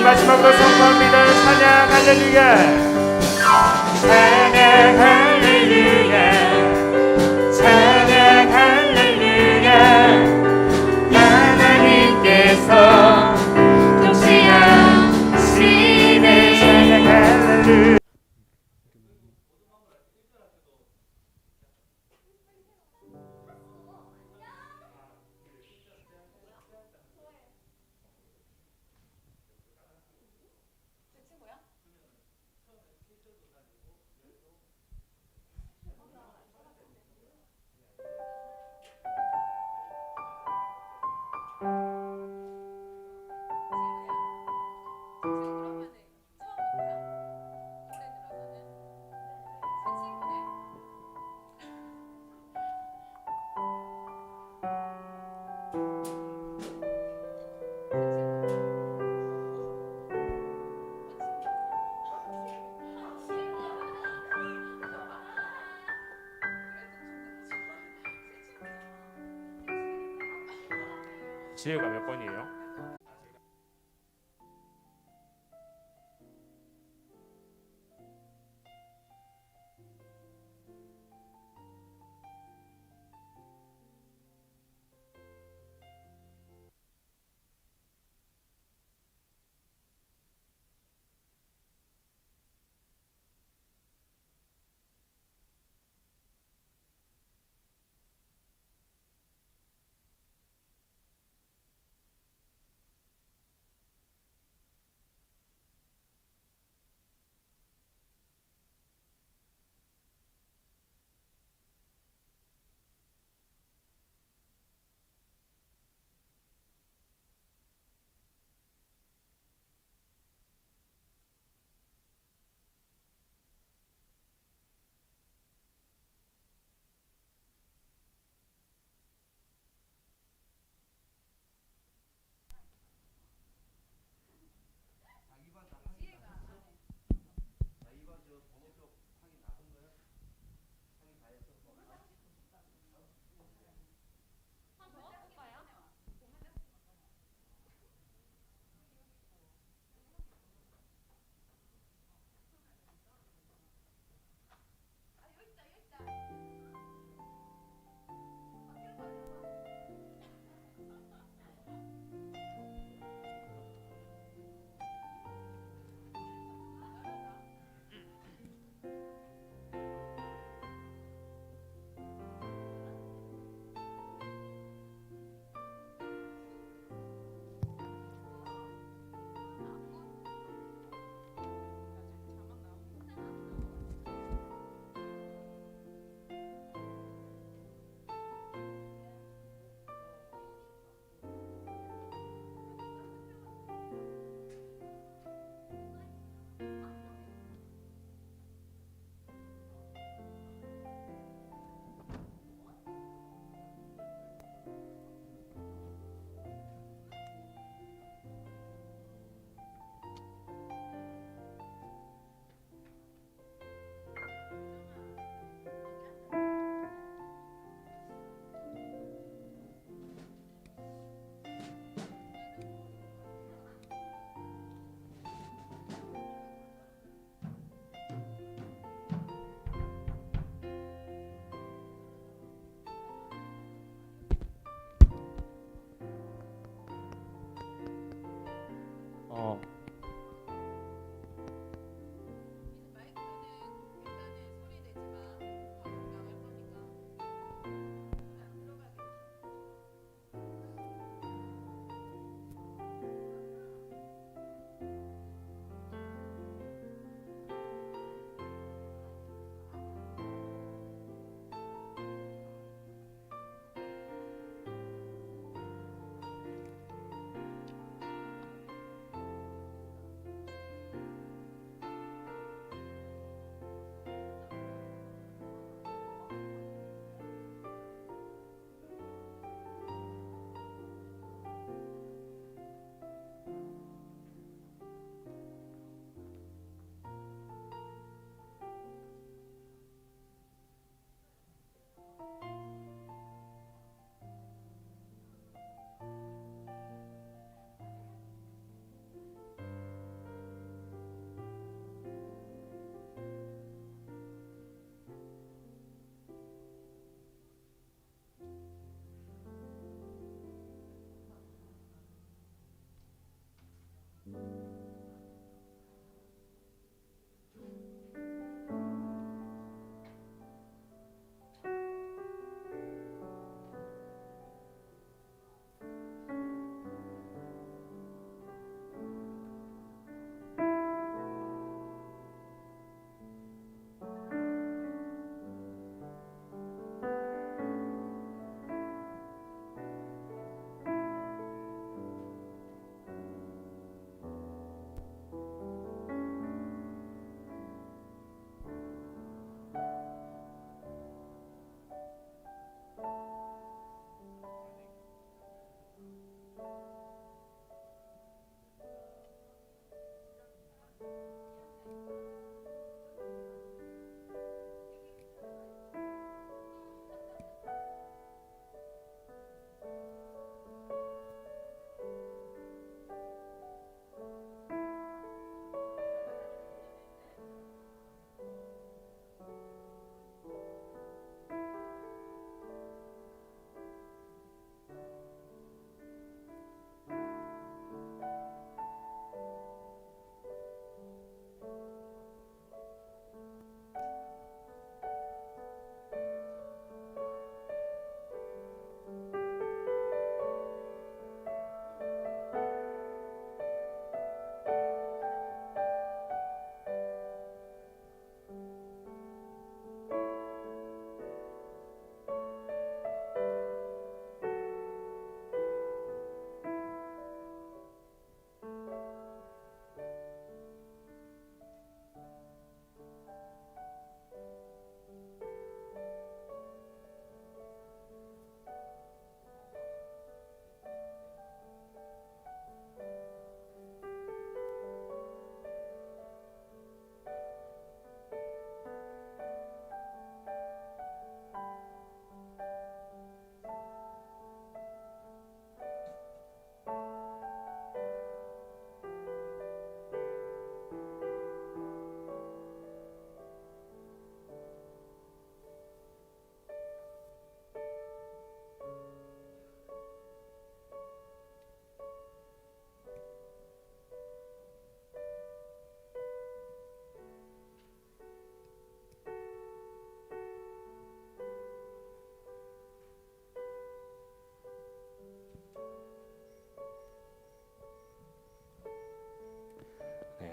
마지막으로 선포합니다. 찬양 할렐루야. 찬양 할렐루야. 찬양 할렐루야. 하나님께서 통치하시네. 찬양 할렐루야. 지혜가 몇 번이에요?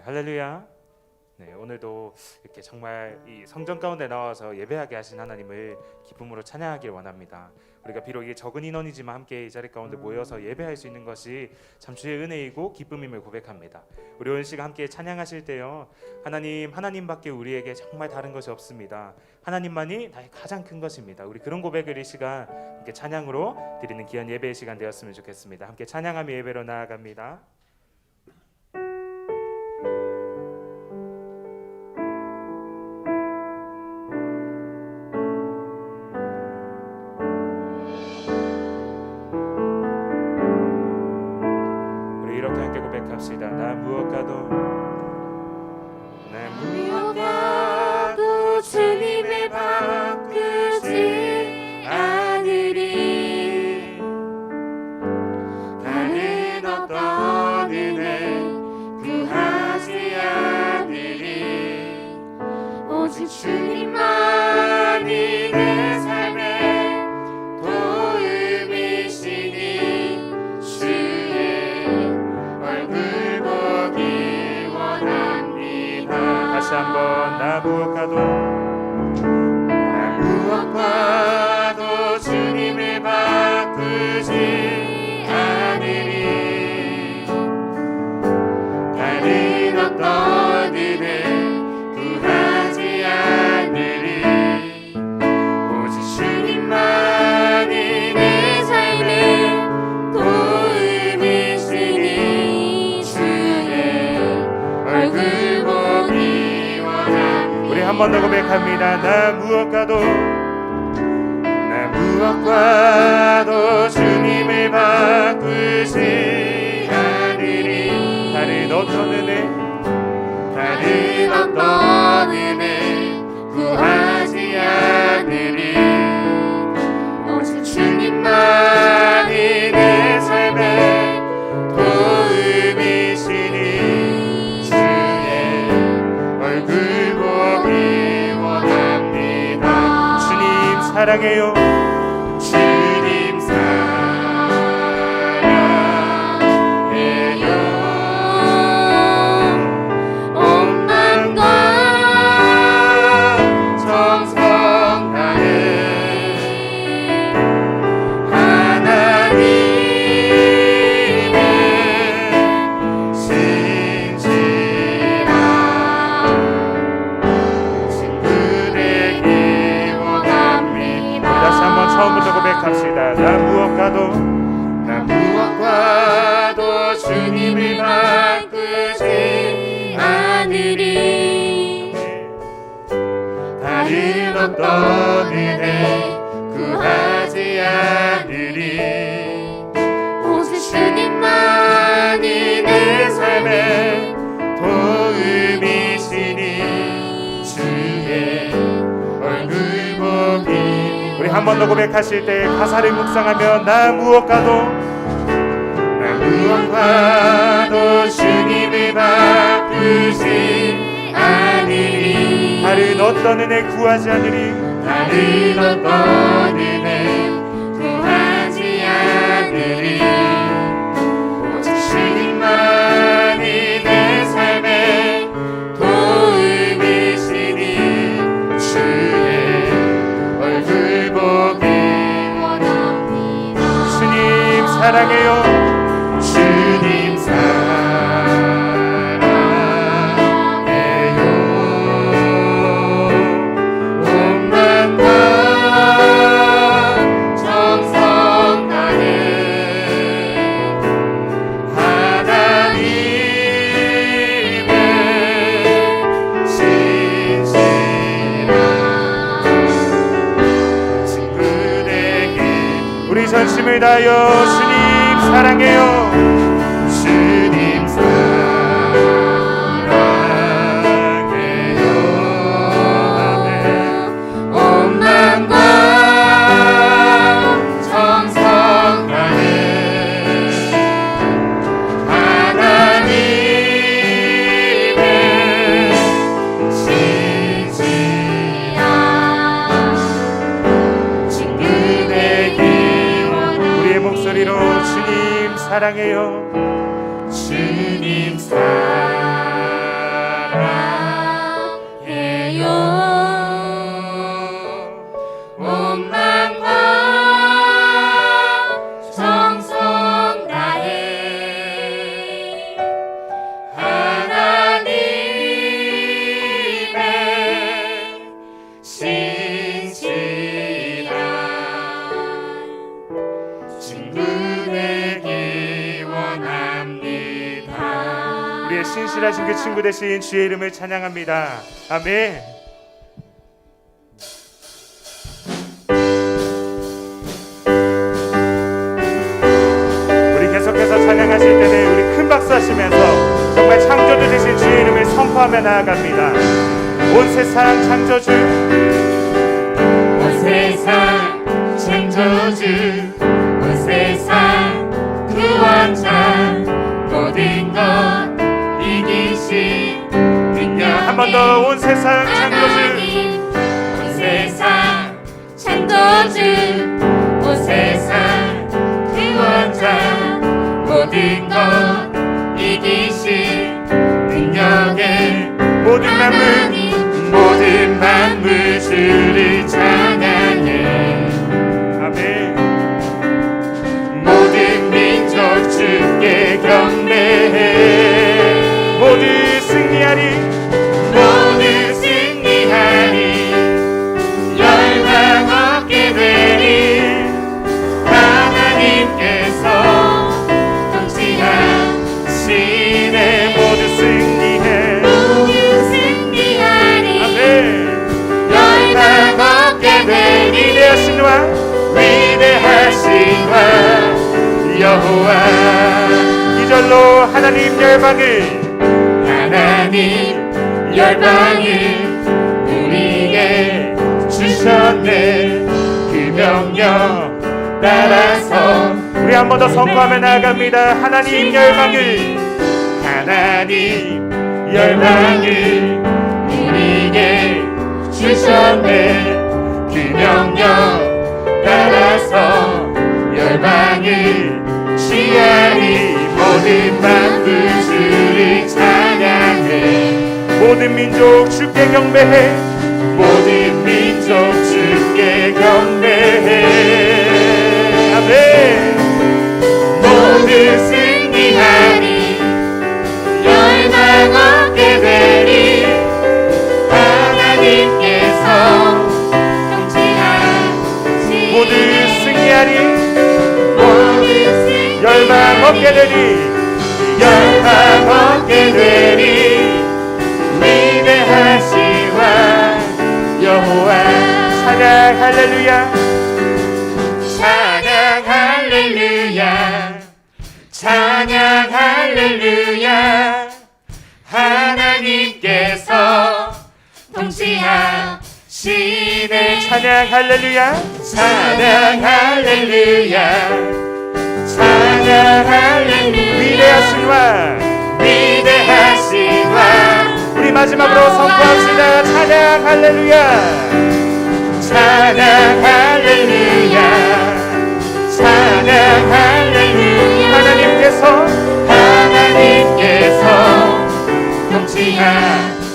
할렐루야. 네, 오늘도 이렇게 정말 이 성전 가운데 나와서 예배하게 하신 하나님을 기쁨으로 찬양하길 원합니다. 우리가 비록 이 적은 인원이지만 함께 이 자리 가운데 모여서 예배할 수 있는 것이 참 주의 은혜이고 기쁨임을 고백합니다. 우리 오늘 시간 함께 찬양하실 때요, 하나님밖에 우리에게 정말 다른 것이 없습니다. 하나님만이 나의 가장 큰 것입니다. 우리 그런 고백을 이 시간 함께 찬양으로 드리는 귀한 예배의 시간 되었으면 좋겠습니다. 함께 찬양하며 예배로 나아갑니다. 나 무엇과도 주님을 바꾸지 않으리. 다른 어떤 은혜 구하지 않으리. 오직 주님만이 내 삶의 도움이시니 주의 얼굴 보기 원합니다. 다시 한번 나 무엇과도 주님을 바꾸지 않으리. 다른 어떤 은혜 구하지 않으리. 오직 주님만이 내 삶의 도움이시니 주의 얼굴 보기 원합니다. 우리 한 번 더 고백합니다. 나 무엇과도 주님을 바꾸지 않으리. 다른 어떤 은혜 구하지 않으리. 오직 주님만이 내 삶의 도움이시니 주의 얼굴 보기 원합니다. 주님 사랑해요. 주님 사랑해요. 온 맘과 정성 다해 하나님의 신실한 친구 되기 원합니다. 다시 한번 처음부터 고백합시다. 나 무엇과도 주님을 바꾸지 않으리. 다른 어떤 은혜 구하지 않으리. 오직 주님만이 내 삶의 도움이시니 주의 얼굴 보기. 우리 한 번 더 고백하실 때 가사를 묵상하며 나 무엇과도 주님을 바꾸지 않으리. 다른 어떤 은혜 구하지 않으리. 다른 어떤 은혜 구하지 않으리. 오직 주님만이 내 삶의 도움이시니 주의 얼굴 보기 원합니다. 주님 사랑해요. 주님 사랑해요. 온 맘과 정성 다해 하나님의 신실한 친구 되기. 우리 전심을 다하여 주님 사랑해요. 주님 사랑해요. 온 맘과 정성 다해 하나님의 신실한 친구 되기. 우리의 목소리로 주님 사랑해요. 주님 사랑해요. 신실한 친구 되기 원합니다. 우리의 신실하신 그 친구 되신 주의 이름을 찬양합니다. 아멘. 우리 계속해서 찬양하실 때는 우리 큰 박수 하시면서 정말 창조주 되신 주의 이름을 선포하며 나아갑니다. 온 세상 창조주, 온 세상 창조주, 온 세상 구원자, 모든 것 이기신 능력. 한 번 더 온 세상 창조주, 온 세상 창조주, 온 세상 구원자, 모든 것 이기신 능력의 모든 만물, 모든 만물 주를 찬양해. 아멘. 모든 민족 주께 경배해. 모두 승리하리, 모두 승리하리. 열방 얻게 되리. 하나님께서 통치하시네. 모두 승리해. 모두 승리하리. 아멘. 열방 얻게 되리. 위대하신 왕, 위대하신 왕 여호와. 이절로 하나님 열방을 우리에게 주셨네. 그 명령 따라서 우리 한 번 더 선포하며 나아갑니다. 하나님 열방을 우리에게 주셨네. 그 명령 따라서 열방을 취하리. 모든 만물 주를 찬양해. 모든 민족 주께 경배해. 모든 민족 주께 경배해. 아멘. 모두 승리하리. 열방 얻게 되리. 하나님께서 통치하시네. 모두 승리하리. 모두 승리하리. 열방 얻게 되리. 열방 얻게 되리. 위대하신 왕 여호와. 찬양 할렐루야. 찬양 할렐루야. 찬양 할렐루야. 하나님께서 통치하시네. 찬양 할렐루야. 찬양 할렐루야. 찬양 할렐루야. 위대하신 왕, 위대하신 왕. 우리 마지막으로 선포합시다. 찬양 할렐루야. 찬양 할렐루야. 찬양 할렐루야. 하나님께서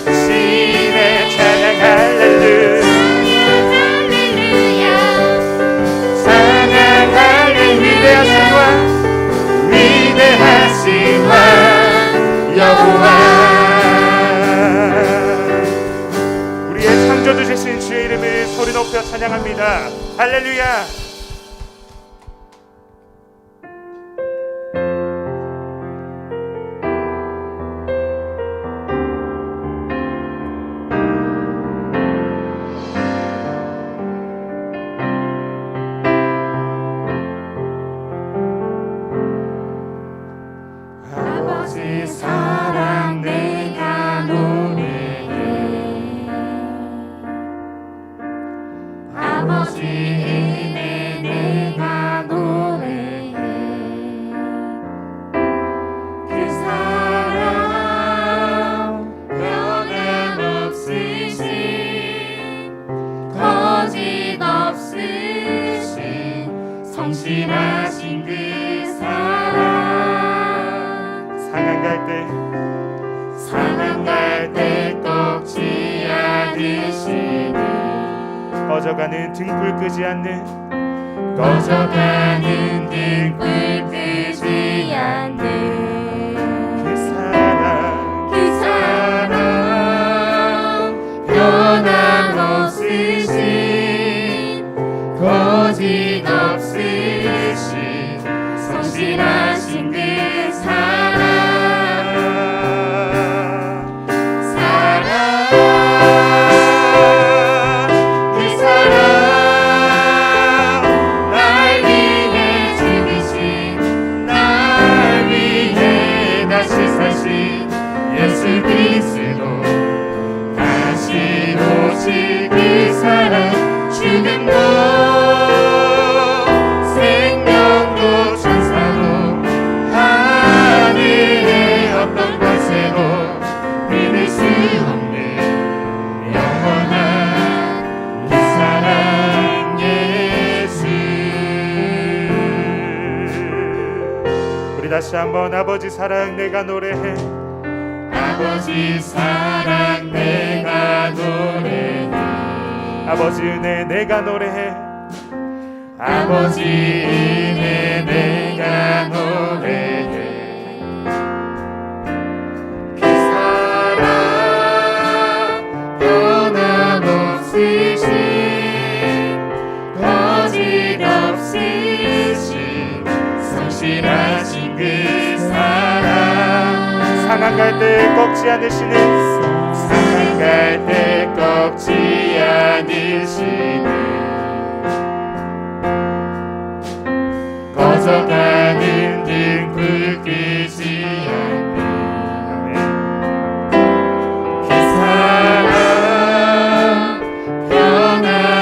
통치하시네. 찬양 할렐루야. 찬양 할렐루야. 위대하신 왕, 위대하신 왕 여호와. 우리의 창조주 되신 주의 이름을 소리 높여 찬양합니다. 할렐루야. 아버지 사랑 내가 노래해. 아버지 은혜 내가 노래해. 그 사랑 변함없으신 거짓 없으신 성실하신 그 사랑. 상한 갈 때 꼭지 않으시니 꺼져가는 등불 끄지 않는 꺼져가는 등불 끄지 않는 그 사랑 변함없으신 다시 한번 아버지 사랑 내가 노래해. 아버지 사랑 내가 노래해. 아버지 은혜 내가 노래해. 아버지 은혜 내가 노래해. 그 사랑 변함없으신 거짓없으신 성실하신 그 사랑. 상한 갈 때 꺾지 않으시는, 상한 갈 때 꺾지 않으시는 꺼져가는 등불 끄지 않는 그 사랑 변함없으신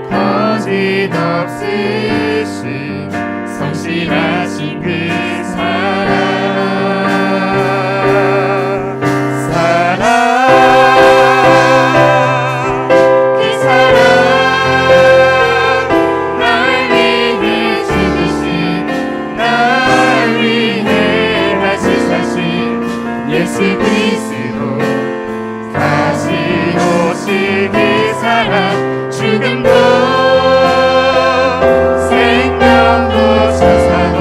거짓없으신 성실하신 그 사랑. 그 사랑 날 위해 죽으신 날 위해 다시 사신 예수 그리스도 다시 오신 그 사랑. 죽음도 생명도 천사도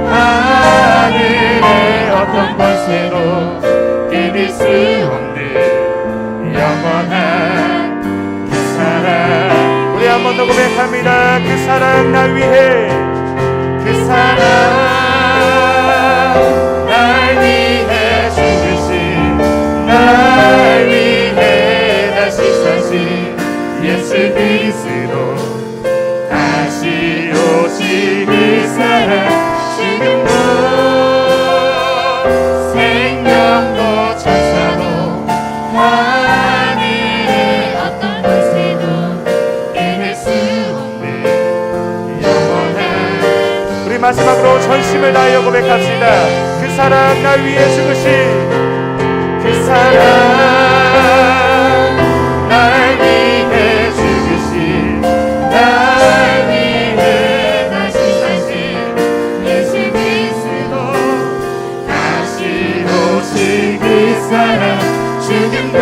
하늘의 어떤 권세도 끊을 수 없는 영원한 그 사랑. 우리 한 번 더 고백합니다. 그 사랑 날 위해. 그 사랑 날 위해 죽으신 날 위해 다시 사신 예수 그리스도 다시 오신 그 사랑. 죽음도 생명도 천사도 하늘의 어떤 권세도 끊을 수 없는 영원한. 우리 마지막으로 전심을 다하여 고백합시다. 그 사랑 날 위해 죽으신, 그 사랑 날 위해 죽으신 날 위해 다시 사신 예수 그리스도 다시 오신 그 사랑. 죽음도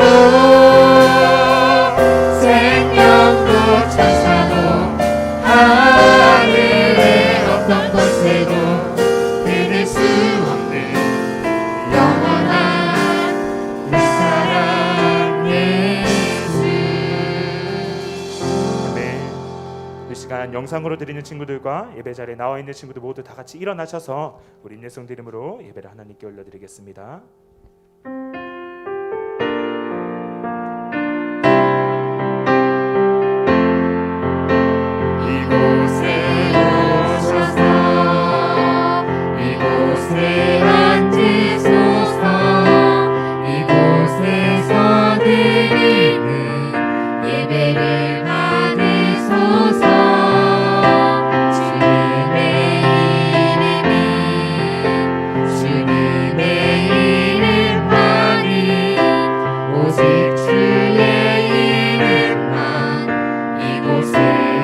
생명도 천사도 하늘의 어떤 권세도 끊을 수 없는 영원한 그 사랑 예수. 아멘. 이 시간 영상으로 드리는 친구들과 예배 자리에 나와 있는 친구들 모두 다 같이 일어나셔서 우리 인내성 드림으로 예배를 하나님께 올려드리겠습니다. 이곳에 오셔서 이곳에 앉으소서. 이곳에서 드리는 예배를 받으소서. 주님의 이름만이 오직 주의 이름만 이곳에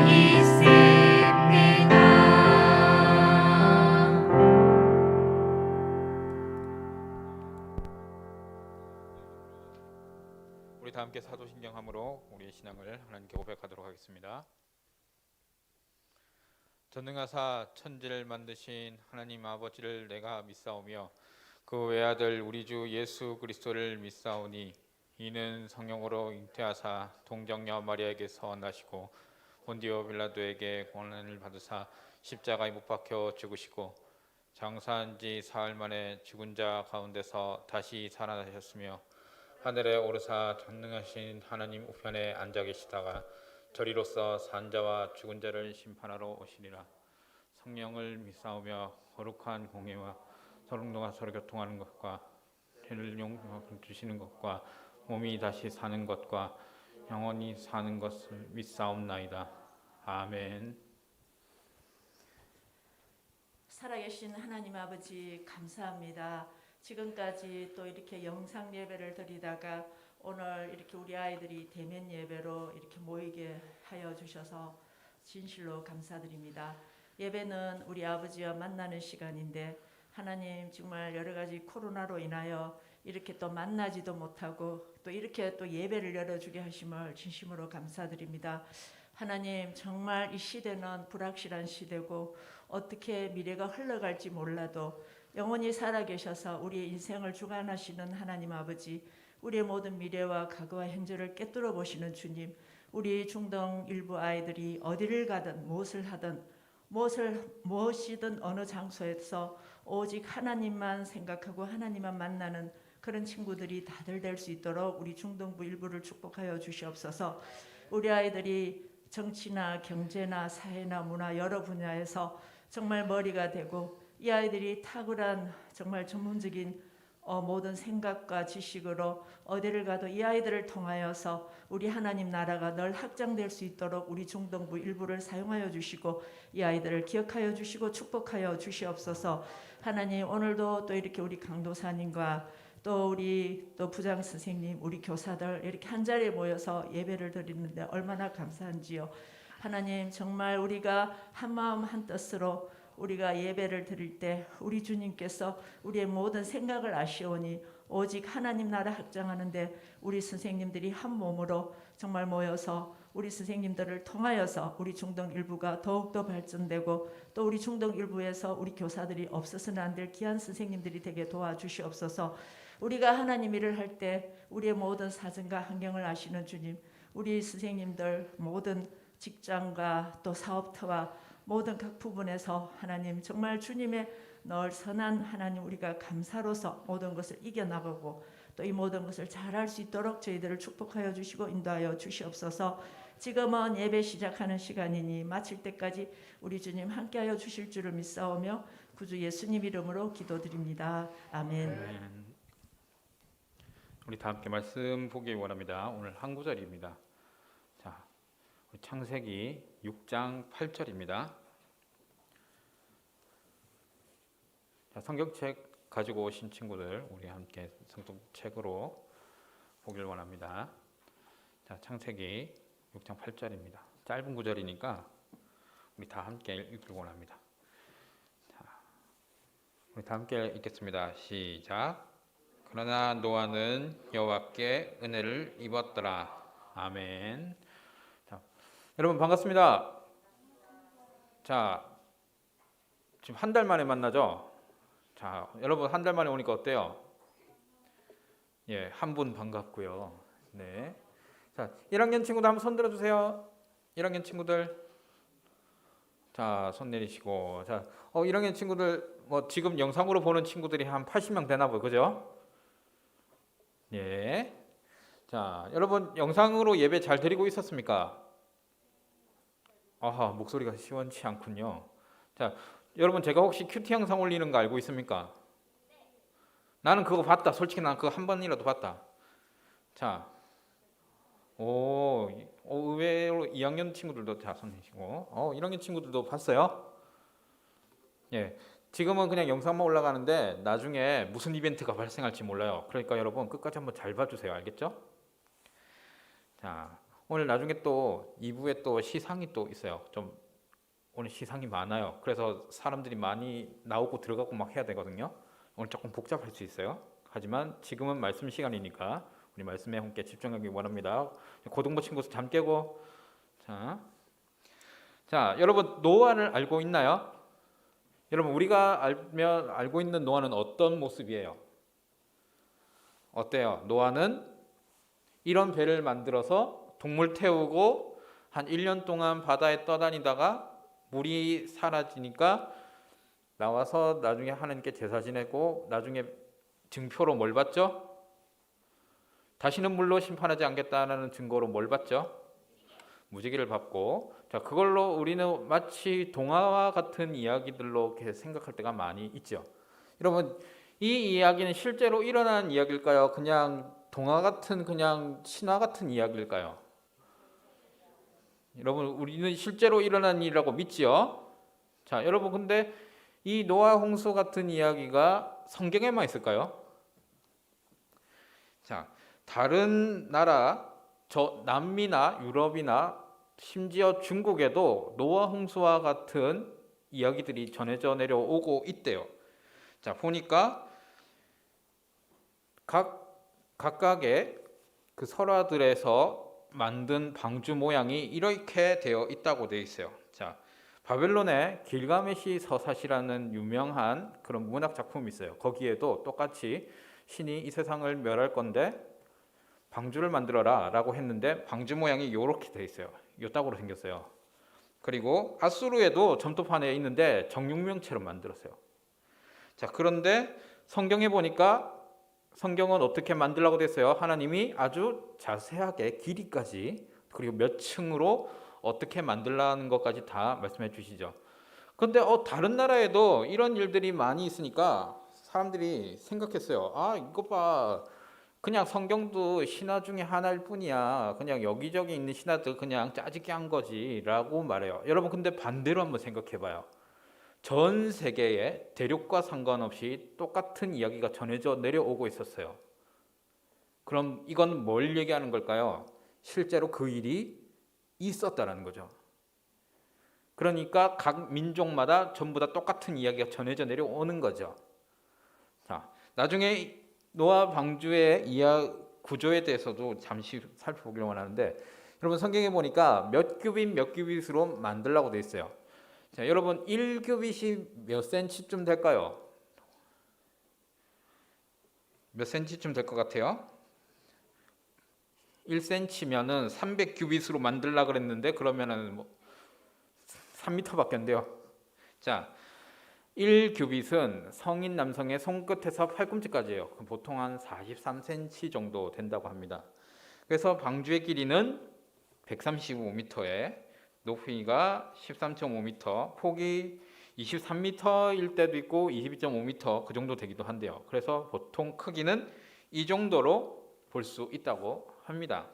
있습니다. 우리 다 함께 사도신경함으로 우리의 신앙을 하나님께 고백하도록 하겠습니다. 전능하사 천지를 만드신 하나님 아버지를 내가 믿사오며 그 외아들 우리 주 예수 그리스도를 믿사오니 이는 성령으로 잉태하사 동정녀 마리아에게서 나시고 본디오 빌라도에게 고난을 받으사 십자가에 못 박혀 죽으시고 장사한 지 사흘 만에 죽은 자 가운데서 다시 살아나셨으며 하늘에 오르사 전능하신 하나님 우편에 앉아 계시다가 저리로서 산 자와 죽은 자를 심판하러 오시리라. 성령을 믿사오며 거룩한 공예와 서로 서로 교통하는 것과 죄를 용서주시는 것과 몸이 다시 사는 것과 영원히 사는 것을 믿사옵나이다. 아멘. 살아계신 하나님 아버지 감사합니다. 지금까지 또 이렇게 영상 예배를 드리다가 오늘 이렇게 우리 아이들이 대면 예배로 이렇게 모이게 하여 주셔서 진실로 감사드립니다. 예배는 우리 아버지와 만나는 시간인데 하나님 정말 여러 가지 코로나로 인하여 이렇게 또 만나지도 못하고 또 이렇게 또 예배를 열어주게 하심을 진심으로 감사드립니다. 하나님 정말 이 시대는 불확실한 시대고 어떻게 미래가 흘러갈지 몰라도 영원히 살아계셔서 우리의 인생을 주관하시는 하나님 아버지, 우리의 모든 미래와 과거와 현재를 꿰뚫어 보시는 주님, 우리 중동 일부 아이들이 어디를 가든 무엇을 하든 무엇이든 어느 장소에서 오직 하나님만 생각하고 하나님만 만나는 그런 친구들이 다들 될 수 있도록 우리 중동부 일부를 축복하여 주시옵소서. 우리 아이들이 정치나 경제나 사회나 문화 여러 분야에서 정말 머리가 되고 이 아이들이 탁월한 정말 전문적인 모든 생각과 지식으로 어디를 가도 이 아이들을 통하여서 우리 하나님 나라가 늘 확장될 수 있도록 우리 중동부 일부를 사용하여 주시고 이 아이들을 기억하여 주시고 축복하여 주시옵소서. 하나님 오늘도 또 이렇게 우리 강도사님과 또 우리 또 부장 선생님 우리 교사들 이렇게 한 자리에 모여서 예배를 드리는데 얼마나 감사한지요. 하나님 정말 우리가 한 마음 한 뜻으로 우리가 예배를 드릴 때 우리 주님께서 우리의 모든 생각을 아시오니 오직 하나님 나라 확장하는데 우리 선생님들이 한 몸으로 정말 모여서 우리 선생님들을 통하여서 우리 중동 일부가 더욱더 발전되고 또 우리 중동 일부에서 우리 교사들이 없어서는 안 될 귀한 선생님들이 되게 도와주시옵소서. 우리가 하나님 일을 할 때 우리의 모든 사정과 환경을 아시는 주님, 우리 선생님들 모든 직장과 또 사업터와 모든 각 부분에서 하나님 정말 주님의 늘 선한 하나님 우리가 감사로서 모든 것을 이겨나가고 또 이 모든 것을 잘할 수 있도록 저희들을 축복하여 주시고 인도하여 주시옵소서. 지금은 예배 시작하는 시간이니 마칠 때까지 우리 주님 함께하여 주실 줄을 믿사오며 구주 예수님 이름으로 기도드립니다. 아멘. 우리 다 함께 말씀 보기 원합니다. 오늘 한 구절입니다. 자, 우리 창세기 6장 8절입니다. 자, 성경책 가지고 오신 친구들 우리 함께 성경책으로 보길 원합니다. 자, 창세기 6장 8절입니다. 짧은 구절이니까 우리 다 함께 읽길 원합니다. 자, 우리 다 함께 읽겠습니다. 시작. 그러나 노아는 여호와께 은혜를 입었더라. 아멘. 자, 여러분 반갑습니다. 자, 지금 한 달 만에 만나죠? 자, 여러분 한 달 만에 오니까 어때요? 예, 한 분 반갑고요. 네. 자, 1학년 친구들 한번 손 들어주세요. 1학년 친구들. 자, 손 내리시고. 자, 1학년 친구들 뭐 지금 영상으로 보는 친구들이 한 80명 되나 봐요, 그죠? 예. 자, 여러분 영상으로 예배 잘 드리고 있었습니까? 아하, 목소리가 시원치 않군요. 자, 여러분 제가 혹시 큐티 영상 올리는 거 알고 있습니까? 나는 그거 봤다. 솔직히 난 그거 한 번이라도 봤다. 자, 의외로 2학년 친구들도 자, 손 내시고 1학년 친구들도 봤어요? 예. 지금은 그냥 영상만 올라가는데 나중에 무슨 이벤트가 발생할지 몰라요. 그러니까 여러분 끝까지 한번 잘 봐주세요. 알겠죠? 자, 오늘 나중에 또 2부에 또 시상이 또 있어요. 좀 오늘 시상이 많아요. 그래서 사람들이 많이 나오고 들어가고 막 해야 되거든요. 오늘 조금 복잡할 수 있어요. 하지만 지금은 말씀 시간이니까 우리 말씀에 함께 집중하기 원합니다. 고등부 친구 잠 깨고. 자, 여러분 노아를 알고 있나요? 여러분 우리가 알고 있는 노아는 어떤 모습이에요? 어때요? 노아는 이런 배를 만들어서 동물 태우고 한 1년 동안 바다에 떠다니다가 물이 사라지니까 나와서 나중에 하나님께 제사 지내고 나중에 증표로 뭘 받죠? 다시는 물로 심판하지 않겠다는 증거로 뭘 받죠? 무지개를 받고. 자, 그걸로 우리는 마치 동화와 같은 이야기들로 이렇게 생각할 때가 많이 있죠. 여러분 이 이야기는 실제로 일어난 이야기일까요? 그냥 동화 같은 그냥 신화 같은 이야기일까요? 여러분 우리는 실제로 일어난 일이라고 믿지요. 자, 여러분 근데 이 노아 홍수 같은 이야기가 성경에만 있을까요? 자, 다른 나라 저 남미나 유럽이나 심지어 중국에도 노아 홍수와 같은 이야기들이 전해져 내려오고 있대요. 자, 보니까 각각의 그 설화들에서 만든 방주 모양이 이렇게 되어 있다고 되어 있어요. 자, 바벨론의 길가메시 서사시라는 유명한 그런 문학 작품이 있어요. 거기에도 똑같이 신이 이 세상을 멸할 건데 방주를 만들어라 라고 했는데 방주 모양이 이렇게 되어 있어요. 요따구로 생겼어요. 그리고 아수르에도 점토판에 있는데 정육면체로 만들었어요. 자, 그런데 성경에 보니까 성경은 어떻게 만들라고 됐어요? 하나님이 아주 자세하게 길이까지 그리고 몇 층으로 어떻게 만들라는 것까지 다 말씀해 주시죠. 그런데 다른 나라에도 이런 일들이 많이 있으니까 사람들이 생각했어요. 아, 이것 봐. 그냥 성경도 신화 중에 하나일 뿐이야. 그냥 여기저기 있는 신화들 그냥 짜집게 한 거지 라고 말해요. 여러분, 근데 반대로 한번 생각해 봐요. 전 세계에 대륙과 상관없이 똑같은 이야기가 전해져 내려오고 있었어요. 그럼 이건 뭘 얘기하는 걸까요? 실제로 그 일이 있었다라는 거죠. 그러니까 각 민족마다 전부 다 똑같은 이야기가 전해져 내려오는 거죠. 자, 나중에 노아 방주의 구조에 대해서도 잠시 살펴보기를 원하는데, 여러분 성경에 보니까 몇 규빗 몇 규빗으로 만들라고 되어 있어요. 자, 여러분 1규빗이 몇 센치쯤 될까요? 몇 센치쯤 될 것 같아요? 1cm면은 300규빗으로 만들라 그랬는데 그러면은 뭐 3m밖에 안 돼요. 자, 1규빗은 성인 남성의 손끝에서 팔꿈치까지예요. 보통 한 43cm 정도 된다고 합니다. 그래서 방주의 길이는 135m에 높이가 13.5m, 폭이 23m일 때도 있고 22.5m 그 정도 되기도 한데요. 그래서 보통 크기는 이 정도로 볼 수 있다고 합니다.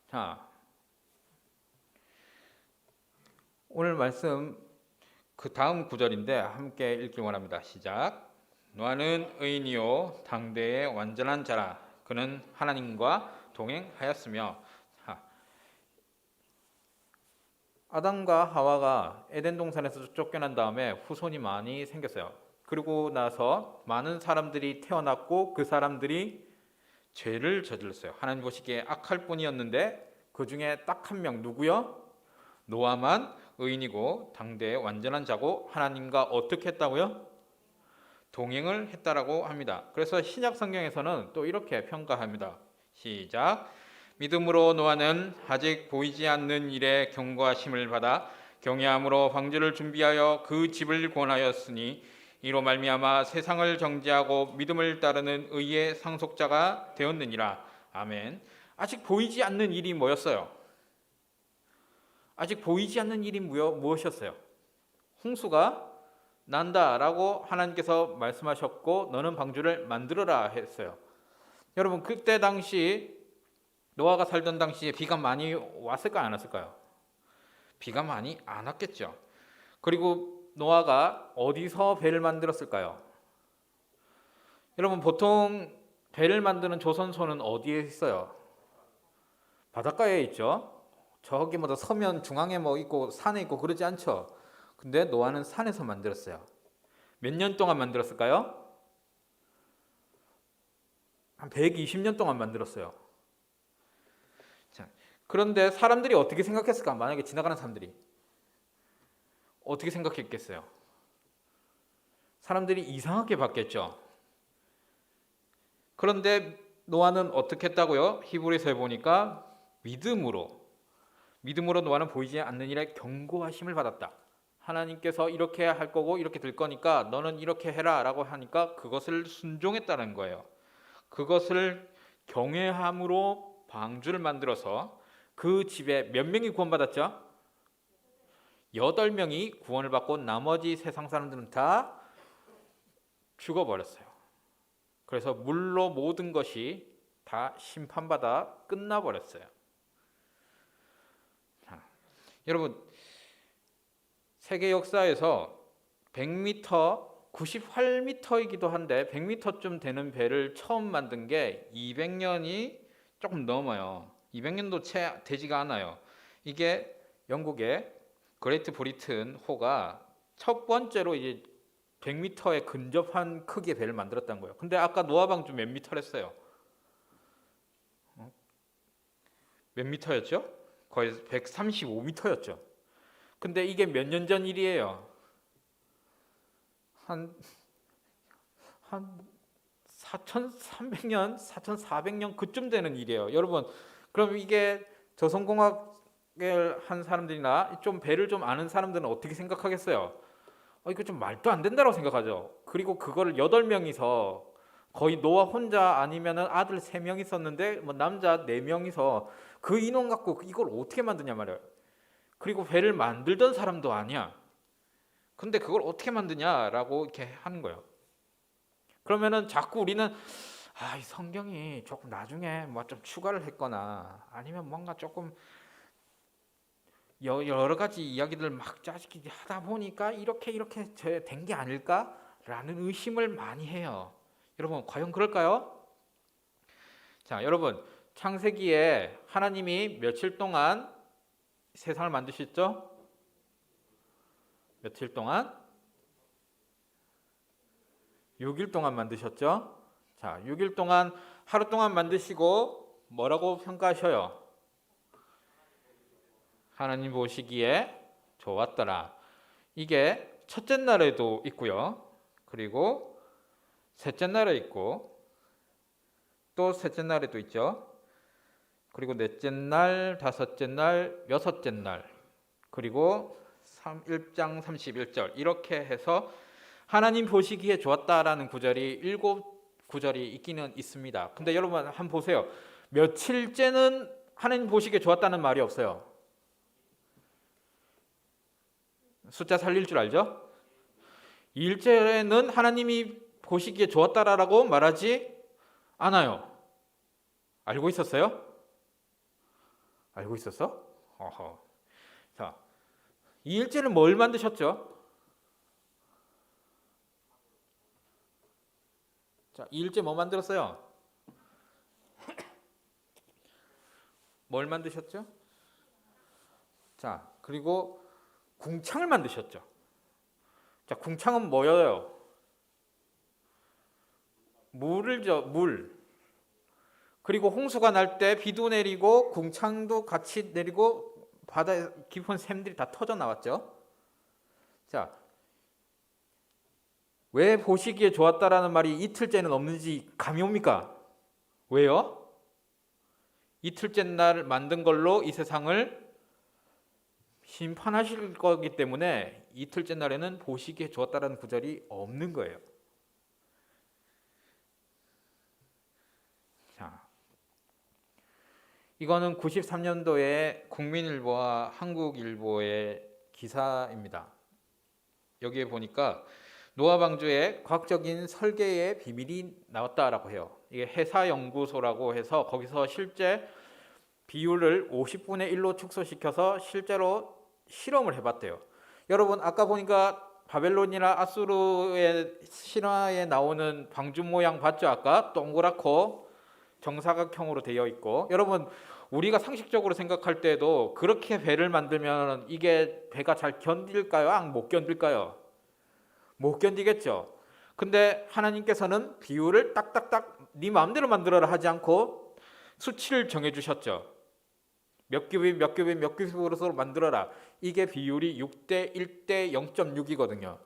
자, 오늘 말씀 그 다음 구절인데 함께 읽기 원합니다. 시작. 노아는 의인이요 당대의 완전한 자라. 그는 하나님과 동행하였으며. 아담과 하와가 에덴 동산에서 쫓겨난 다음에 후손이 많이 생겼어요. 그리고 나서 많은 사람들이 태어났고 그 사람들이 죄를 저질렀어요. 하나님 보시기에 악할 뿐이었는데 그 중에 딱 한 명 누구요? 노아만 의인이고 당대의 완전한 자고 하나님과 어떻게 했다고요? 동행을 했다라고 합니다. 그래서 신약 성경에서는 또 이렇게 평가합니다. 시작. 믿음으로 노아는 아직 보이지 않는 일에 경고하심을 받아 경외함으로 방주를 준비하여 그 집을 권하였으니 이로 말미암아 세상을 정죄하고 믿음을 따르는 의의 상속자가 되었느니라. 아멘. 아직 보이지 않는 일이 뭐였어요? 아직 보이지 않는 일이 무엇이었어요? 홍수가 난다라고 하나님께서 말씀하셨고 너는 방주를 만들어라 했어요. 여러분, 그때 당시 노아가 살던 당시에 비가 많이 왔을까요? 안 왔을까요? 비가 많이 안 왔겠죠. 그리고 노아가 어디서 배를 만들었을까요? 여러분, 보통 배를 만드는 조선소는 어디에 있어요? 바닷가에 있죠. 저기 뭐 서면 중앙에 뭐 있고 산에 있고 그러지 않죠. 근데 노아는 산에서 만들었어요. 몇 년 동안 만들었을까요? 한 120년 동안 만들었어요. 자, 그런데 사람들이 어떻게 생각했을까? 만약에 지나가는 사람들이 어떻게 생각했겠어요? 사람들이 이상하게 봤겠죠. 그런데 노아는 어떻게 했다고요? 히브리서에 보니까 믿음으로 노아는 보이지 않는 일에 경고하심을 받았다. 하나님께서 이렇게 할 거고 이렇게 될 거니까 너는 이렇게 해라 라고 하니까 그것을 순종했다는 거예요. 그것을 경외함으로 방주를 만들어서 그 집에 몇 명이 구원받았죠? 8명이 구원을 받고 나머지 세상 사람들은 다 죽어버렸어요. 그래서 물로 모든 것이 다 심판받아 끝나버렸어요. 자, 여러분, 세계 역사에서 100m, 98m이기도 한데 100m쯤 되는 배를 처음 만든 게 200년이 조금 넘어요. 200년도 채 되지가 않아요. 이게 영국의 그레이트 브리튼 호가 첫 번째로 이제 100m에 근접한 크기의 배를 만들었다는 거예요. 근데 아까 노아 방주 몇 미터랬어요? 몇 미터였죠? 거의 135미터였죠. 근데 이게 몇 년 전 일이에요? 한 4,300년, 4,400년 그쯤 되는 일이에요. 여러분, 그럼 이게 조선공학을 한 사람들이나 좀 배를 좀 아는 사람들은 어떻게 생각하겠어요? 이거 좀 말도 안 된다고 생각하죠. 그리고 그거를 8명이서 거의 노아 혼자 아니면은 아들 3명 있었는데 뭐 남자 4명이서 그 인원 갖고 이걸 어떻게 만드냐 말이에요. 그리고 배를 만들던 사람도 아니야. 근데 그걸 어떻게 만드냐라고 이렇게 하는 거예요. 그러면은 자꾸 우리는 이 성경이 조금 나중에 뭐 좀 추가를 했거나 아니면 뭔가 조금 여러 가지 이야기들 막 짜집기 하다 보니까 이렇게 된 게 아닐까라는 의심을 많이 해요. 여러분, 과연 그럴까요? 자, 여러분, 창세기에 하나님이 며칠 동안 세상을 만드셨죠? 며칠 동안? 6일 동안 만드셨죠? 자, 6일 동안 하루 동안 만드시고 뭐라고 평가하셔요? 하나님 보시기에 좋았더라. 이게 첫째 날에도 있고요. 그리고 셋째 날에 있고 또 셋째 날에도 있죠. 그리고 넷째 날, 다섯째 날, 여섯째 날, 그리고 1장 31절 이렇게 해서 하나님 보시기에 좋았다라는 구절이 7구절이 있기는 있습니다. 근데 여러분 한번 보세요. 며칠째는 하나님 보시기에 좋았다는 말이 없어요. 숫자 살릴 줄 알죠? 2일째는 하나님이 보시기에 좋았다라고 말하지 않아요. 알고 있었어요? 알고 있었어? 어허. 자, 2일째는 뭘 만드셨죠? 자, 2일째 뭐 만들었어요? 뭘 만드셨죠? 자, 그리고 궁창을 만드셨죠. 자, 궁창은 뭐예요? 물. 그리고 홍수가 날 때 비도 내리고 궁창도 같이 내리고 바다에 깊은 샘들이 다 터져 나왔죠. 자, 왜 보시기에 좋았다라는 말이 이틀째는 없는지 감이 옵니까? 왜요? 이틀째 날 만든 걸로 이 세상을 심판하실 거기 때문에 이틀째 날에는 보시기에 좋았다라는 구절이 없는 거예요. 자, 이거는 93년도에 국민일보와 한국일보의 기사입니다. 여기에 보니까 노아 방주의 과학적인 설계의 비밀이 나왔다라고 해요. 이게 해사연구소라고 해서 거기서 실제 비율을 50분의 1로 축소시켜서 실제로 실험을 해봤대요. 여러분 아까 보니까 바벨론이나 아수르의 신화에 나오는 방주 모양 봤죠? 아까 동그랗고 정사각형으로 되어 있고, 여러분 우리가 상식적으로 생각할 때도 그렇게 배를 만들면 이게 배가 잘 견딜까요? 못 견딜까요? 못 견디겠죠. 근데 하나님께서는 비율을 딱딱딱 네 마음대로 만들어라 하지 않고 수치를 정해주셨죠. 몇 큐빅으로 만들어라. 이게 비율이 6대 1대 0.6이거든요.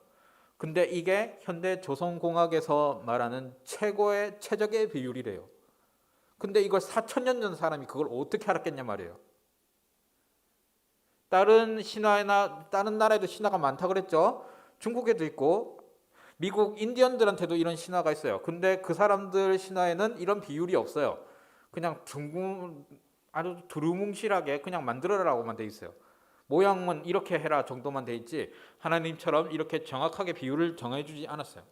근데 이게 현대 조선공학에서 말하는 최적의 비율이래요. 근데 이걸 4,000년 전 사람이 그걸 어떻게 알았겠냐 말이에요. 다른 신화나 다른 나라에도 신화가 많다 그랬죠. 중국에도 있고 미국 인디언들한테도 이런 신화가 있어요. 근데 그 사람들 신화에는 이런 비율이 없어요. 그냥 아주 두루뭉실하게 그냥 만들어라고만 돼 있어요. 모양은 이렇게 해라 정도만 돼 있지 하나님처럼 이렇게 정확하게 비율을 정해주지 않았어요.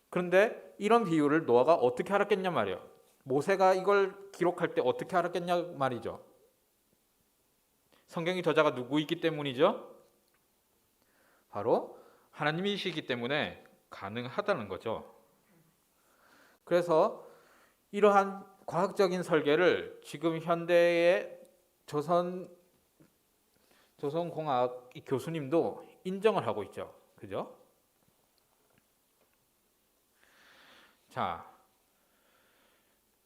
그런데 이런 비율을 노아가 어떻게 알았겠냐 말이에요. 모세가 이걸 기록할 때 어떻게 알았겠냐 말이죠. 성경의 저자가 누구이기 때문이죠? 바로 하나님이시기 때문에 가능하다는 거죠. 그래서 이러한 과학적인 설계를 지금 현대의 조선 조선공학 이 교수님도 인정을 하고 있죠. 그죠? 자,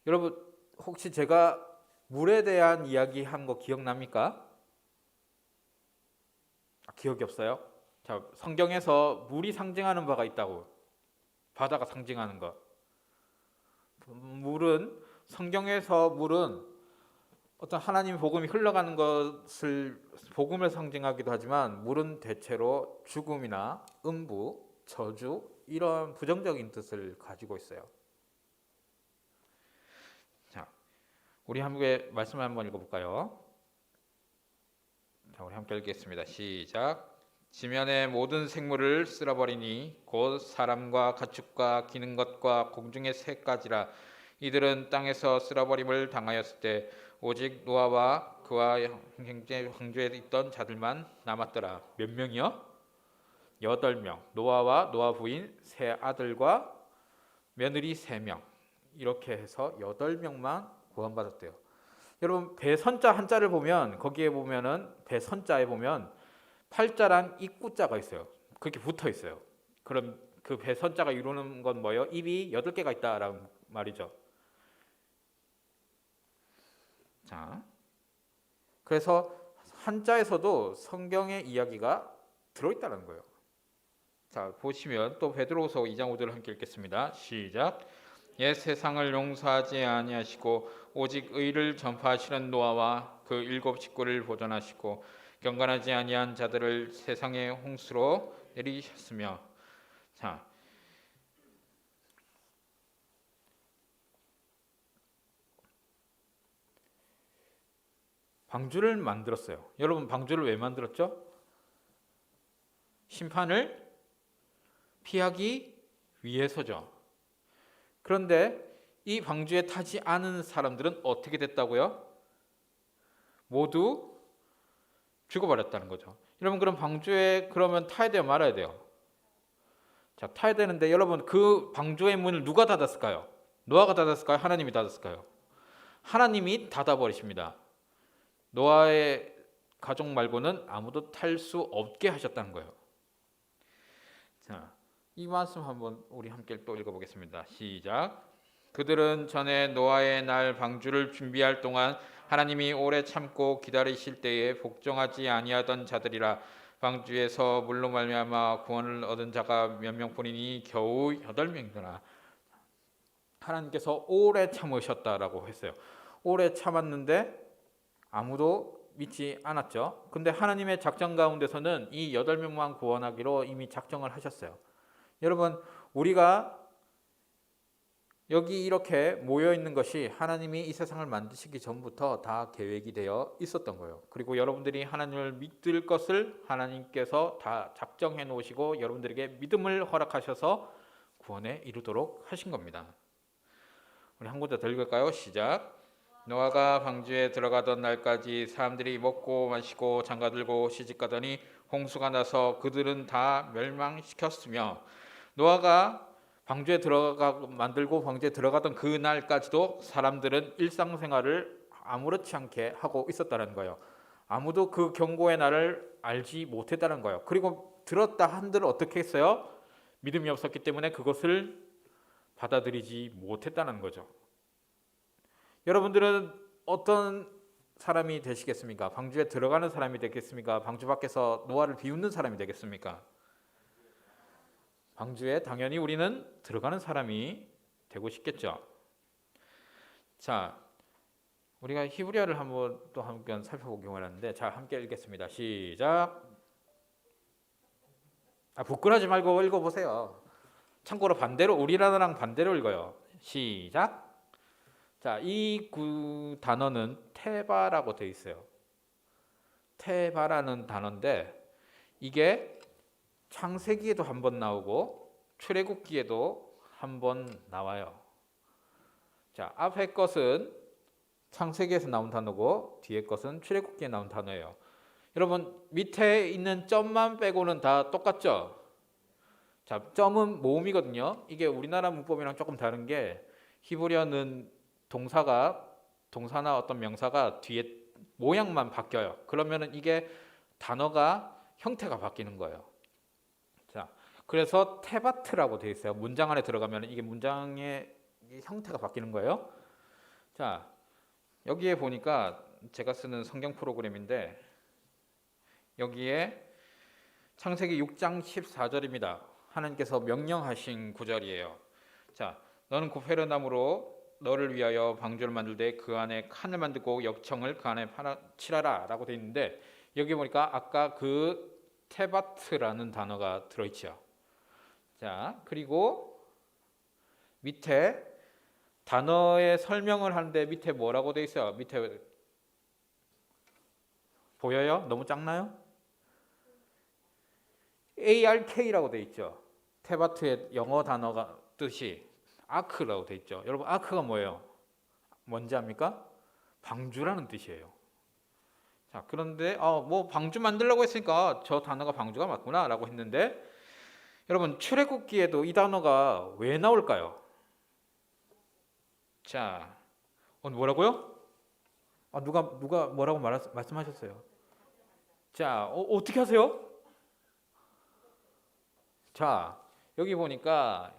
여러분 혹시 제가 물에 대한 이야기 한 거 기억납니까? 기억이 없어요? 자, 성경에서 물이 상징하는 바가 있다고. 바다가 상징하는 것. 성경에서 물은 어떤 하나님 복음이 흘러가는 것을 복음을 상징하기도 하지만 물은 대체로 죽음이나 음부, 저주 이런 부정적인 뜻을 가지고 있어요. 자, 우리 함께 말씀을 한번 읽어볼까요? 자, 우리 함께 읽겠습니다. 시작. 지면의 모든 생물을 쓸어버리니 곧 사람과 가축과 기는 것과 공중의 새까지라. 이들은 땅에서 쓸어버림을 당하였을 때 오직 노아와 그와 황제에 있던 자들만 남았더라. 몇 명이요? 8명. 노아와 노아 부인 3아들과 며느리 3명. 이렇게 해서 8명만 구원받았대요. 여러분 배선자 한자를 보면 거기에 보면은 배선자에 보면 팔자랑 입구자가 있어요. 그렇게 붙어 있어요. 그럼 그 배선자가 이루는 건 뭐예요? 입이 8개가 있다라는 말이죠. 자, 그래서 한자에서도 성경의 이야기가 들어있다는 거예요. 자, 보시면 또 베드로후서 2장 5절을 함께 읽겠습니다. 시작. 옛 세상을 용서하지 아니하시고 오직 의를 전파하시는 노아와 그 7 식구를 보존하시고 경건하지 아니한 자들을 세상의 홍수로 내리셨으며. 자, 방주를 만들었어요. 여러분 방주를 왜 만들었죠? 심판을 피하기 위해서죠. 그런데 이 방주에 타지 않은 사람들은 어떻게 됐다고요? 모두 죽어버렸다는 거죠. 여러분 그럼 방주에 그러면 타야 돼요, 말아야 돼요? 자, 타야 되는데 여러분 그 방주의 문을 누가 닫았을까요? 노아가 닫았을까요? 하나님이 닫았을까요? 하나님이 닫아버리십니다. 노아의 가족 말고는 아무도 탈 수 없게 하셨다는 거예요. 자, 이 말씀 한번 우리 함께 또 읽어보겠습니다. 시작. 그들은 전에 노아의 날 방주를 준비할 동안 하나님이 오래 참고 기다리실 때에 복종하지 아니하던 자들이라. 방주에서 물로 말미암아 구원을 얻은 자가 몇 명뿐이니 겨우 8명이더라. 하나님께서 오래 참으셨다라고 했어요. 오래 참았는데 아무도 믿지 않았죠. 근데 하나님의 작전 가운데서는 이 8명만 구원하기로 이미 작정을 하셨어요. 여러분 우리가 여기 이렇게 모여 있는 것이 하나님이 이 세상을 만드시기 전부터 다 계획이 되어 있었던 거예요. 그리고 여러분들이 하나님을 믿을 것을 하나님께서 다 작정해 놓으시고 여러분들에게 믿음을 허락하셔서 구원에 이르도록 하신 겁니다. 우리 한 구절 더 읽을까요? 시작. 노아가 방주에 들어가던 날까지 사람들이 먹고 마시고 장가들고 시집가더니 홍수가 나서 그들은 다 멸망시켰으며. 노아가 방주에 만들고 방주에 들어가던 그 날까지도 사람들은 일상생활을 아무렇지 않게 하고 있었다는 거예요. 아무도 그 경고의 날을 알지 못했다는 거예요. 그리고 들었다 한들 어떻게 했어요? 믿음이 없었기 때문에 그것을 받아들이지 못했다는 거죠. 여러분들은 어떤 사람이 되시겠습니까? 방주에 들어가는 사람이 되겠습니까? 방주 밖에서 노아를 비웃는 사람이 되겠습니까? 방주에 당연히 우리는 들어가는 사람이 되고 싶겠죠. 자, 우리가 히브리어를 한번 또 함께 살펴보기로 하는데, 자, 함께 읽겠습니다. 시작. 부끄러워하지 말고 읽어보세요. 참고로 반대로 우리나라랑 반대로 읽어요. 시작. 자, 이 단어는 테바라고 되어 있어요. 테바라는 단어인데 이게 창세기에도 한 번 나오고 출애굽기에도 한 번 나와요. 자, 앞에 것은 창세기에서 나온 단어고 뒤에 것은 출애굽기에 나온 단어예요. 여러분 밑에 있는 점만 빼고는 다 똑같죠? 자, 점은 모음이거든요. 이게 우리나라 문법이랑 조금 다른 게 히브리어는 동사나 어떤 명사가 뒤에 모양만 바뀌어요. 그러면은 이게 단어가 형태가 바뀌는 거예요. 자, 그래서 테바트라고 되어 있어요. 문장 안에 들어가면 이게 문장의 형태가 바뀌는 거예요. 자, 여기에 보니까 제가 쓰는 성경 프로그램인데 여기에 창세기 6장 14절입니다. 하나님께서 명령하신 구절이에요. 자, 너는 고페르나무로 너를 위하여 방주를 만들되 그 안에 칸을 만들고 역청을 그 안에 칠하라 라고 되어 있는데 여기 보니까 아까 그 테바트라는 단어가 들어있죠. 자, 그리고 밑에 단어의 설명을 하는데 밑에 뭐라고 되어 있어요? 밑에 보여요? 너무 작나요? ARK라고 되어 있죠. 테바트의 영어 단어가 뜻이 아크라고 되어 있죠. 여러분 아크가 뭐예요? 뭔지 압니까? 방주라는 뜻이에요. 자, 그런데 뭐 방주 만들려고 했으니까 저 단어가 방주가 맞구나 라고 했는데 여러분 출애굽기에도 이 단어가 왜 나올까요? 자, 뭐라고요? 누가 뭐라고 말씀하셨어요? 자, 어떻게 하세요? 자, 여기 보니까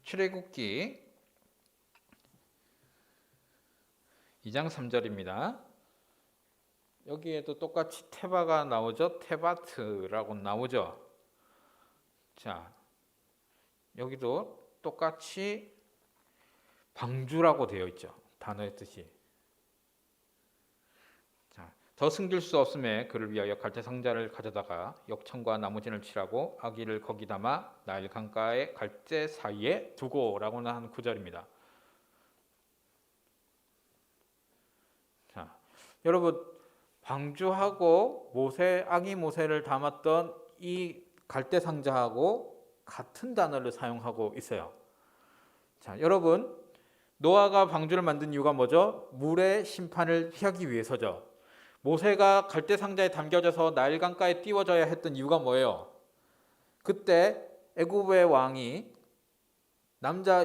출애굽기 2장 3절입니다. 여기에도 똑같이 테바가 나오죠. 테바트라고 나오죠. 자, 여기도 똑같이 방주라고 되어 있죠. 단어의 뜻이. 자, 더 숨길 수 없음에 그를 위하여 갈대 상자를 가져다가 역청과 나무진을 칠하고 아기를 거기 담아 나일 강가의 갈대 사이에 두고라고는 한 구절입니다. 자, 여러분 방주하고 아기 모세를 담았던 이 갈대 상자하고 같은 단어를 사용하고 있어요. 자, 여러분 노아가 방주를 만든 이유가 뭐죠? 물의 심판을 피하기 위해서죠. 모세가 갈대 상자에 담겨져서 나일 강가에 띄워져야 했던 이유가 뭐예요? 그때 애굽의 왕이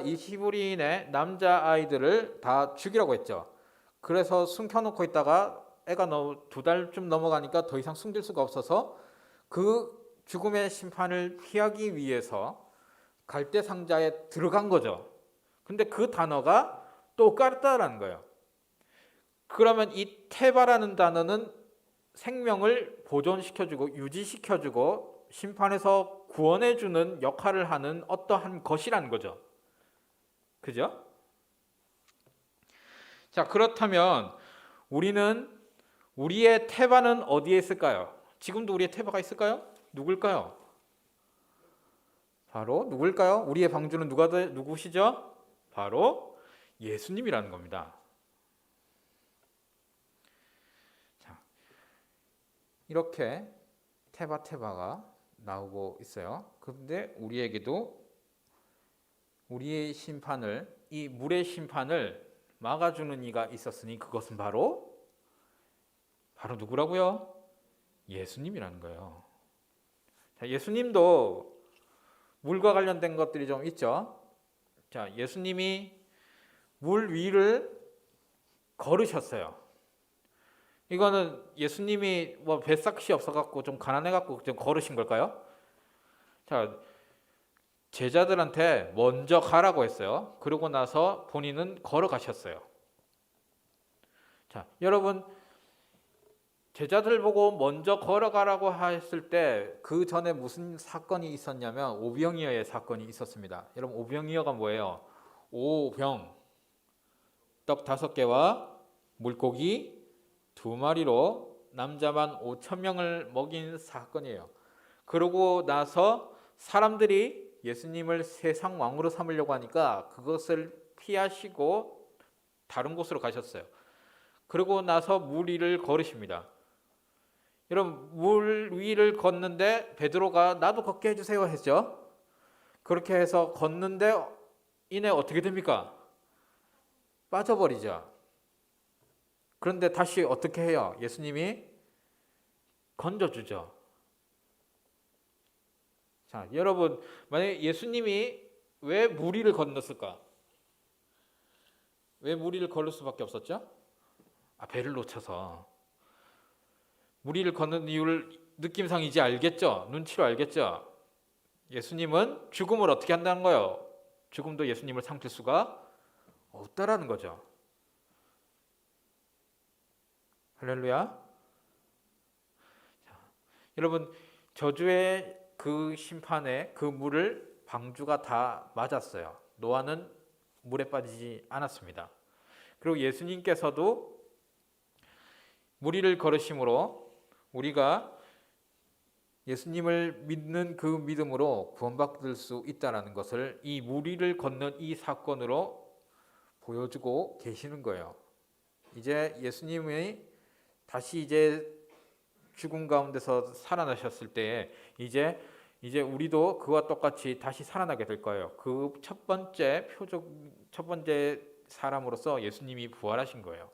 이 히브리인의 남자 아이들을 다 죽이라고 했죠. 그래서 숨겨놓고 있다가 애가 2달쯤 넘어가니까 더 이상 숨길 수가 없어서 그 죽음의 심판을 피하기 위해서 갈대 상자에 들어간 거죠. 근데 그 단어가 똑같다라는 거예요. 그러면 이 테바라는 단어는 생명을 보존시켜주고 유지시켜주고 심판에서 구원해주는 역할을 하는 어떠한 것이라는 거죠. 그죠? 자, 그렇다면 우리의 테바는 어디에 있을까요? 지금도 우리의 테바가 있을까요? 누굴까요? 바로 누굴까요? 우리의 방주는 누구시죠? 바로 예수님이라는 겁니다. 자, 이렇게 테바가 나오고 있어요. 그런데 우리에게도 우리의 심판을, 이 물의 심판을 막아주는 이가 있었으니 그것은 바로 누구라고요? 예수님이라는 거예요. 자, 예수님도 물과 관련된 것들이 좀 있죠. 자, 예수님이 물 위를 걸으셨어요. 이거는 예수님이 뭐 뱃삭시 없어갖고 좀 가난해갖고 좀 걸으신 걸까요? 자, 제자들한테 먼저 가라고 했어요. 그러고 나서 본인은 걸어가셨어요. 자, 여러분 제자들 보고 먼저 걸어가라고 했을 때 그 전에 무슨 사건이 있었냐면 오병이어의 사건이 있었습니다. 여러분 오병이어가 뭐예요? 오병, 떡 5개와 물고기 2마리로 남자만 5,000명을 먹인 사건이에요. 그러고 나서 사람들이 예수님을 세상 왕으로 삼으려고 하니까 그것을 피하시고 다른 곳으로 가셨어요. 그러고 나서 물 위를 걸으십니다. 여러분 물 위를 걷는데 베드로가 나도 걷게 해주세요 했죠. 그렇게 해서 걷는데 이내 어떻게 됩니까? 빠져버리죠. 그런데 다시 어떻게 해요? 예수님이 건져주죠. 자, 여러분 만약에 예수님이 왜 물 위를 건넜을까? 왜 물 위를 걸을 수밖에 없었죠? 배를 놓쳐서. 무리를 걷는 이유를 느낌상 이제 알겠죠? 눈치로 알겠죠? 예수님은 죽음을 어떻게 한다는 거예요? 죽음도 예수님을 삼킬 수가 없다라는 거죠. 할렐루야. 자, 여러분, 저주의 그 심판에 그 물을 방주가 다 맞았어요. 노아는 물에 빠지지 않았습니다. 그리고 예수님께서도 무리를 걸으심으로 우리가 예수님을 믿는 그 믿음으로 구원받을 수 있다는 것을 이 무리를 걷는 이 사건으로 보여주고 계시는 거예요. 이제 예수님이 다시 이제 죽음 가운데서 살아나셨을 때에 이제 우리도 그와 똑같이 다시 살아나게 될 거예요. 그 첫 번째 사람으로서 예수님이 부활하신 거예요.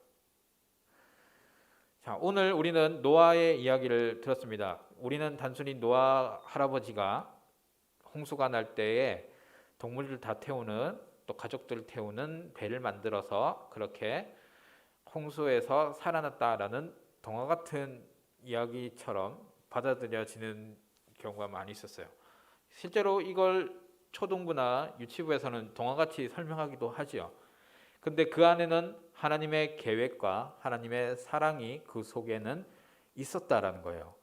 자, 오늘 우리는 노아의 이야기를 들었습니다. 우리는 단순히 노아 할아버지가 홍수가 날 때에 동물들 다 태우는, 또 가족들 태우는 배를 만들어서 그렇게 홍수에서 살아났다라는 동화 같은 이야기처럼 받아들여지는 경우가 많이 있었어요. 실제로 이걸 초등부나 유치부에서는 동화같이 설명하기도 하지요. 근데 그 안에는 하나님의 계획과 하나님의 사랑이 그 속에는 있었다라는 거예요.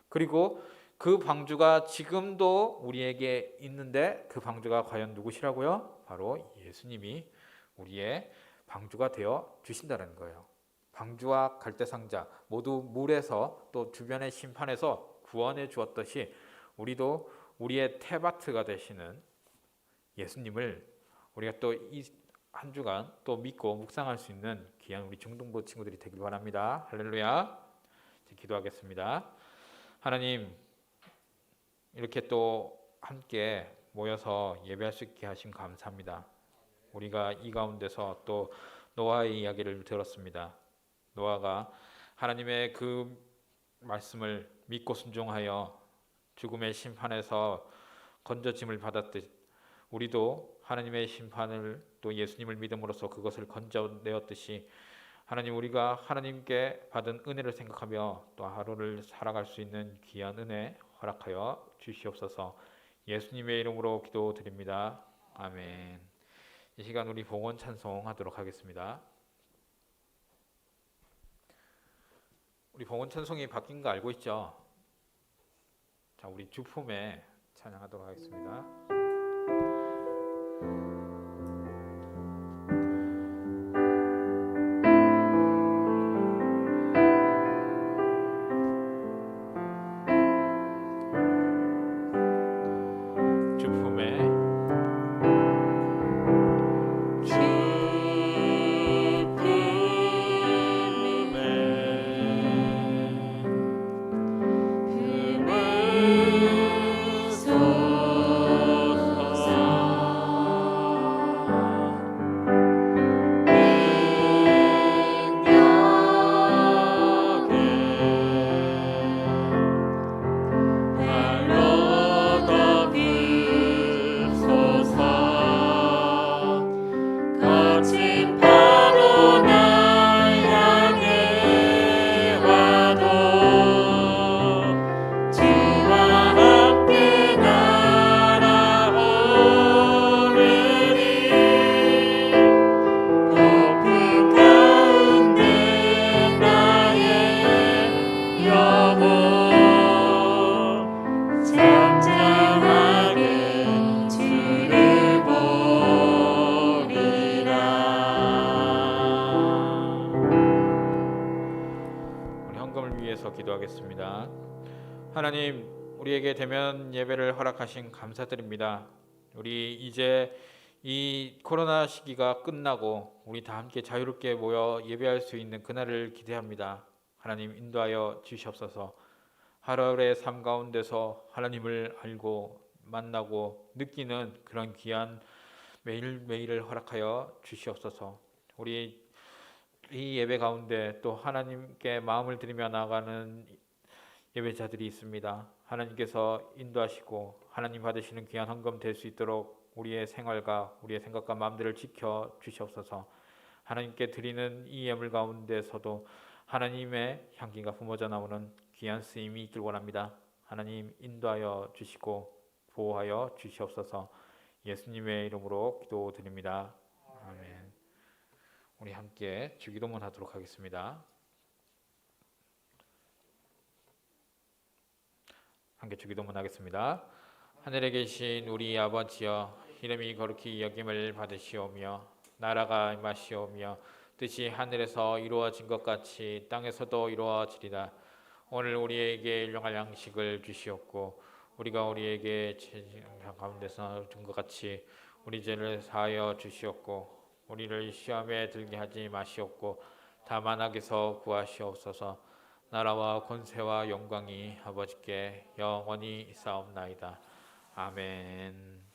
그리고 그 방주가 지금도 우리에게 있는데 그 방주가 과연 누구시라고요? 바로 예수님이 우리의 방주가 되어 주신다는 거예요. 방주와 갈대상자 모두 물에서 또 주변의 심판에서 구원해 주었듯이 우리도 우리의 태바트가 되시는 예수님을 우리가 또 이 한 주간 또 믿고 묵상할 수 있는 귀한 우리 중등부 친구들이 되길 바랍니다. 할렐루야. 기도하겠습니다. 하나님, 이렇게 또 함께 모여서 예배할 수 있게 하심 감사합니다. 우리가 이 가운데서 또 노아의 이야기를 들었습니다. 노아가 하나님의 그 말씀을 믿고 순종하여 죽음의 심판에서 건져짐을 받았듯 우리도 하나님의 심판을 또 예수님을 믿음으로써 그것을 건져내었듯이 하나님, 우리가 하나님께 받은 은혜를 생각하며 또 하루를 살아갈 수 있는 귀한 은혜 허락하여 주시옵소서. 예수님의 이름으로 기도드립니다. 아멘. 이 시간 우리 봉헌 찬송하도록 하겠습니다. 우리 봉헌 찬송이 바뀐 거 알고 있죠? 자, 우리 주품에 찬양하도록 하겠습니다. 기도하겠습니다. 하나님, 우리에게 대면 예배를 허락하신 감사드립니다. 우리 이제 이 코로나 시기가 끝나고 우리 다 함께 자유롭게 모여 예배할 수 있는 그날을 기대합니다. 하나님, 인도하여 주시옵소서. 하루의 삶 가운데서 하나님을 알고 만나고 느끼는 그런 귀한 매일매일을 허락하여 주시옵소서. 우리 이 예배 가운데 또 하나님께 마음을 드리며 나아가는 예배자들이 있습니다. 하나님께서 인도하시고 하나님 받으시는 귀한 헌금 될 수 있도록 우리의 생활과 우리의 생각과 마음들을 지켜 주시옵소서. 하나님께 드리는 이 예물 가운데서도 하나님의 향기가 뿜어져 나오는 귀한 쓰임이 있길 원합니다. 하나님 인도하여 주시고 보호하여 주시옵소서. 예수님의 이름으로 기도드립니다. 아멘. 우리 함께 주기도문 하도록 하겠습니다. 함께 주기도문 하겠습니다. 하늘에 계신 우리 아버지여, 이름이 거룩히 여김을 받으시오며 나라가 임하시오며 뜻이 하늘에서 이루어진 것 같이 땅에서도 이루어지리다. 오늘 우리에게 일용할 양식을 주시옵고 우리가 우리에게 죄진 가운데서 준 것 같이 우리 죄를 사하여 주시옵고 우리를 시험에 들게 하지 마시옵고 다만 악에서 구하시옵소서. 나라와 권세와 영광이 아버지께 영원히 있사옵나이다. 아멘.